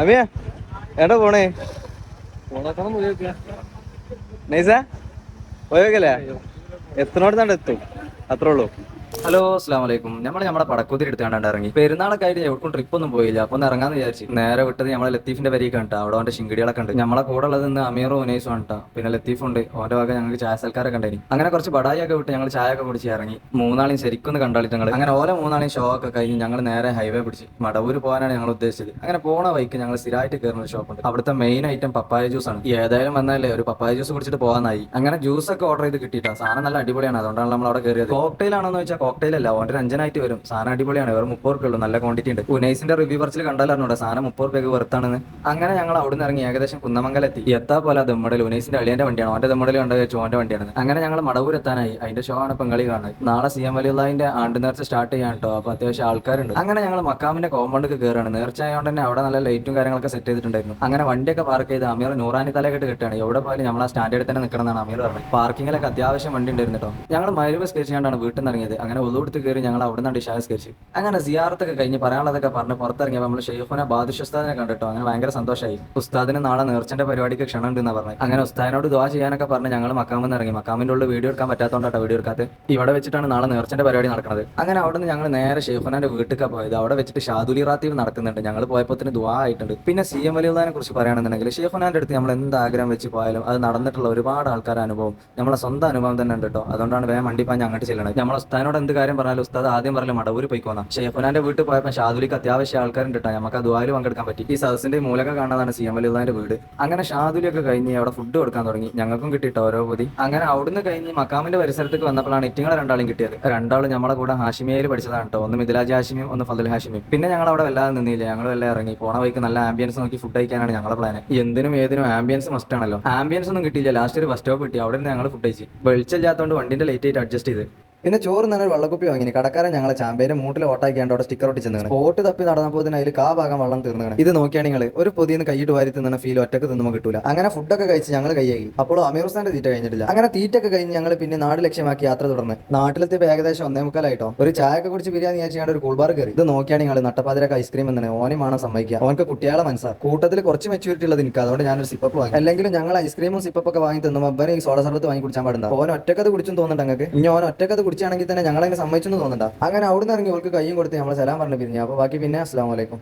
അമിയ എടാ പോണേ നൈസാ പോയോക്കല്ലേ എത്തനോടത്താണ്ട് എത്തും അത്രേ ഉള്ളൂ. ഹലോ അസ്സാം വലൈക്കും. നമ്മുടെ പടക്കുതിരി എടുത്താണ്ട് ഇറങ്ങി. പെരുന്നാളൊക്കെ ആയിട്ട് എവിടെയും ട്രിപ്പ് ഒന്നും പോയില്ല. അപ്പൊ ഒന്ന് ഇറങ്ങാന്ന് വിചാരിച്ചു. നേരെ വിട്ടത് നമ്മളെ ലത്തീഫിന്റെ വരിക കണ്ടാ. അവിടെ അവന്റെ ശിങ്കിടികളൊക്കെ ഉണ്ട്. നമ്മളെ കൂടെ ഉള്ളത് ഇന്ന് അമീറും ഉനൈസും ആണ്. പിന്നെ ലത്തീഫ് ഉണ്ട്. ഓന്റെ വക ഞങ്ങൾക്ക് ചായ സൽക്കാരൊക്കെ ഉണ്ടായി. അങ്ങനെ കുറച്ച് ബടായിയൊക്കെ വിട്ട് ഞങ്ങൾ ചായ ഒക്കെ കുടിച്ച് ഇറങ്ങി. മൂന്നാളെയും ശരിക്കും കണ്ടാളിട്ട് ഞങ്ങൾ അങ്ങനെ ഓരോ മൂന്നാളെയും ഷോ ഒക്കെ കഴിഞ്ഞ് ഞങ്ങൾ നേരെ ഹൈവേ പിടിച്ച് മടവൂര് പോകാനാണ് ഞങ്ങൾ ഉദ്ദേശിച്ചത്. അങ്ങനെ പോണ വഴിക്ക് ഞങ്ങൾ സ്ഥിരമായിട്ട് കയറുന്ന ഒരു ഷോപ്പുണ്ട്. അവിടുത്തെ മെയിൻ ഐറ്റം പപ്പായ ജ്യൂസ് ആണ്. ഏതായാലും വന്നാലേ ഒരു പപ്പായ ജ്യൂസ് കുടിച്ചിട്ട് പോകാനായി. അങ്ങനെ ജ്യൂസ് ഒക്കെ ഓർഡർ ചെയ്ത് കിട്ടിയിട്ടാ. സാധനം നല്ല അടിപൊളിയാണ്. അതുകൊണ്ടാണ് നമ്മൾ അവിടെ കയറിയത്. കോക്ടെയിൽ ആണെന്ന് വെച്ചാൽ കോക്ടെയിൽ അല്ല, ഓൻ്റെ അഞ്ചനായിട്ട് വരും. സാധനം അടിപൊളിയാണ്. വെറും 30 ഉള്ളൂ. നല്ല ക്വാണ്ടിറ്റി ഉണ്ട്. ഉനൈസിന്റെ റിവ്യൂ പറച്ചിൽ കണ്ടാലറിഞ്ഞൂടെ സാധനം 30 വെറുത്താണെന്ന്. അങ്ങനെ ഞങ്ങൾ അവിടെ നിന്ന് ഇറങ്ങി ഏകദേശം കുന്നമംഗലം എത്തി. എത്താ പോലെ ദമ്മടൽ ഉനൈസിന്റെ അളിയന്റെ വണ്ടിയാണ്. ഓന്റെ ദമ്മടൽ കണ്ട വെച്ചു ഓന്റെ വണ്ടിയാണ്. അങ്ങനെ ഞങ്ങൾ മടവൂർ എത്താനായി. അതിന്റെ ഷോ ആണ് പെങ്കളി കാണുന്നത്. നാളെ CM വലിയുള്ളതിന്റെ ആണ്ട് നേർച്ച സ്റ്റാർട്ട് ചെയ്യാൻ കേട്ടോ. അപ്പൊ അത്യാവശ്യം ആൾക്കാരുണ്ട്. അങ്ങനെ ഞങ്ങൾ മക്കാമിന്റെ കോമ്പൗണ്ടിൽ കയറാണ്. നേർച്ച ആയതുകൊണ്ട് തന്നെ അവിടെ നല്ല ലൈറ്റും കാര്യങ്ങളൊക്കെ സെറ്റ് ചെയ്തിട്ടുണ്ടായിരുന്നു. അങ്ങനെ വണ്ടിയൊക്കെ പാർക്ക് ചെയ്ത് അമീർ നൂറാനി തലക്കെട്ട് കിട്ടുകയാണ്. എവിടെ പോയാലും നമ്മൾ ആ സ്റ്റാൻഡേർഡിൽ തന്നെ നിൽക്കണം എന്നാണ് അമീർ പറഞ്ഞത്. പാർക്കിങ്ങിലൊക്കെ അത്യാവശ്യം വണ്ടി ഉണ്ടായിരുന്നു കേട്ടോ. ഞങ്ങൾ മരുവ് സ്കെച്ചാണ്ടാണ് വീട്ടിൽ നിന്ന് ഇറങ്ങിയത്. അങ്ങനെ ഒതുകൊടുത്ത് കയറി ഞങ്ങൾ അവിടെ നിന്നാണ് ഇഷാ സ്കെച്ച്. അങ്ങനെ സിയാറത്തൊക്കെ കഴിഞ്ഞ് പറയാനുള്ളതൊക്കെ പറഞ്ഞ് പുറത്തിറങ്ങിയപ്പോൾ നമ്മൾ ഷെയ്ഖുനെ ബാദുഷ് ഉസ്താദിനെ കണ്ടിട്ടോ. അങ്ങനെ ഭയങ്കര സന്തോഷമായി. ഉസ്താദിന് നാളെ നേർച്ചന്റെ പരിപാടിക്ക് ക്ഷണം ഉണ്ടെന്ന് പറഞ്ഞു. അങ്ങനെ ഉസ്താദിനോട് ദുആ ചെയ്യാനൊക്കെ പറഞ്ഞ് ഞങ്ങൾ മക്കാമെന്ന് ഇറങ്ങി. മക്കാമിന്റെ ഉള്ളിൽ വീഡിയോ എടുക്കാൻ പറ്റാത്തതുകൊണ്ടാണ് വീഡിയോ എടുക്കാത്തത്. ഇവിടെ വെച്ചിട്ടാണ് നാളെ നേർച്ചന്റെ പരിപാടി നടക്കുന്നത്. അങ്ങനെ അവിടെ നിന്ന് ഞങ്ങൾ നേരെ ഷെയ്ഖുനാന്റെ വീട്ടിലേക്കാണ് പോയത്. അവിടെ വെച്ചിട്ട് ഷാദുലി റാത്തീവ് നടക്കുന്നുണ്ട്. ഞങ്ങൾ പോയപ്പോൾ ദുആ ആയിട്ടുണ്ട്. പിന്നെ CM വലിയുള്ളതിനെ കുറിച്ച് പറയുകയാണെന്നുണ്ടെങ്കിൽ ഷെയ്ഖുനാന്റെ അടുത്ത് നമ്മൾ എന്ത് ആഗ്രഹം വെച്ച് പോയാലും അത് നടന്നിട്ടുള്ള ഒരുപാട് ആൾക്കാരുടെ അനുഭവം നമ്മളെ സ്വന്തം അനുഭവം തന്നെ ഉണ്ട് കേട്ടോ. അതുകൊണ്ടാണ് വേഗം വണ്ടിപ്പാഞ്ഞ് അങ്ങോട്ട് ചെല്ലണത്. നമ്മളെ ഉസ്താദിനോട് എന്ത് കാര്യം പറഞ്ഞാലും ഉസ്താദ് ആദ്യം പറഞ്ഞാൽ മടവൂർ പോയിക്കോന്നാ. ഷെയ്ഖുനാന്റെ വീട്ടിൽ പോയപ്പോൾ ഷാദുലിക്ക് അത്യാവശ്യം ആൾക്കാരുണ്ട് കേട്ടോ. നമുക്ക് ആ ദുആയിൽ പങ്കെടുക്കാൻ പറ്റി. ഈ സദസ്സിന്റെ മൂലൊക്കെ കാണാനാണ് CM വലിയുള്ളതിന്റെ വീട്. അങ്ങനെ ഷാദുലിയൊക്കെ കഴിഞ്ഞ് അവിടെ ഫുഡ് കൊടുക്കാൻ തുടങ്ങി. ഞങ്ങൾക്കും കിട്ടിയിട്ട് ഓരോ പൊതി. അങ്ങനെ അവിടുന്ന് കഴിഞ്ഞ് മക്കാമിന്റെ പരിസരത്തേക്ക് വന്നപ്പോഴാണ് ഇറ്റിങ്ങളെ രണ്ടാളും കിട്ടിയത്. രണ്ടാളും നമ്മളെ കൂടെ ഹാഷിമിയയിൽ പഠിച്ചതാണ് കേട്ടോ. ഒന്ന് മിഥിലാജ് ഹാഷിമിയും ഒന്ന് ഫضل ഹാഷിമിയും. പിന്നെ ഞങ്ങൾ അവിടെ വല്ലാതെ നിന്നില്ല. ഞങ്ങൾ എല്ലാം ഇറങ്ങി. പോണ വഴിക്ക് നല്ല ആംബിയൻസ് നോക്കി ഫുഡ് കഴിക്കാനാണ് ഞങ്ങളുടെ പ്ലാൻ. എന്തിനും ഏതിനും ആംബിയൻസ് മസ്റ്റ് ആണല്ലോ. ആംബിയൻസ് ഒന്നും കിട്ടിയില്ല. ലാസ്റ്റ് ഒരു ബസ് സ്റ്റോപ്പ് കിട്ടി. അവിടെ നിന്ന് ഞങ്ങൾ ഫുഡ് കഴിച്ചു. വെളിച്ചില്ലാത്തതുകൊണ്ട് വണ്ടിന്റെ ലൈറ്റ് ആയിട്ട് അഡ്ജസ്റ്റ് ചെയ്ത്. പിന്നെ ചോറ് തന്നെ വെള്ളക്കുപ്പി വാങ്ങി. കടക്കാരൻ ഞങ്ങളെ ചാമ്പേരെ മൂട്ടിൽ ഓട്ടാക്കിയാണ്ട് അവിടെ സ്റ്റിക്കർ ഒട്ടിച്ചു. സ്പോട്ട് തപ്പി നടന്നപ്പോൾ അതിൽ ഭാഗം വെള്ളം തീർന്നു. ഇത് നോക്കിയാണ് നിങ്ങൾ ഒരു പൊതിന്ന് കൈയിട്ട് വാരി തിന്നുന്ന ഫീൽ ഒറ്റക്ക് തിന്നുമ്പോൾ കിട്ടൂല. അങ്ങനെ ഫുഡൊക്കെ കഴിച്ച് ഞങ്ങൾ കൈയായി. അപ്പോൾ അമീർ ഹുസൈന്റെ തീറ്റ കഴിഞ്ഞിട്ടില്ല. അങ്ങനെ തീറ്റൊക്കെ കഴിഞ്ഞ് ഞങ്ങൾ പിന്നെ നാട് ലക്ഷ്യമാക്കി യാത്ര തുടർന്ന് നാട്ടിലെത്തിയപ്പോൾ ഏകദേശം 1:45 ഒരു ചായയൊക്കെ കുടിച്ച് ബിരിയാണി കഴിച്ചാണ്ട് ഒരു കൂൾബാർ കയറി. ഇത് നോക്കിയാണ് നിങ്ങൾ നട്ടപ്പാതിരക്ക് ഐസ്ക്രീം എന്നാണ് ഓനുമാണ് സമ്മതിക്കുക. അവനക്ക് കുട്ടികളെ മനസ്സാ. കൂട്ടത്തിൽ കുറച്ച് മെച്യൂരിറ്റി ഉള്ളത് എനിക്ക്. അതുകൊണ്ട് ഞാനൊരു സിപ്പപ്പ് വാങ്ങി. അല്ലെങ്കിലും ഞങ്ങൾ ഐസ്ക്രീമും സിപ്പൊക്കെ വാങ്ങി തിന്നുമ്പോൾ അബ്ബനെ ഈ സോഡ സർബത്ത് വാങ്ങി കുടിച്ചാൽ പാടുണ്ട്. ഓൻ ഒറ്റക്കത് കുടിച്ചും തോന്നുന്നുണ്ട്. ഞങ്ങൾക്ക് ഇനി ഓൻ ഒറ്റക്കത് കുടിച്ചാണെങ്കിൽ തന്നെ ഞങ്ങൾ സമ്മതിച്ചെന്ന് തോന്നണ്ട. അങ്ങനെ അവിടെ നിന്ന് ഇറങ്ങി അവർക്ക് കയ്യും കൊടുത്ത് നമ്മൾ സലാം പറഞ്ഞു പിരിഞ്ഞു. അപ്പോൾ ബാക്കി പിന്നെ അസ്സലാമു അലൈക്കും.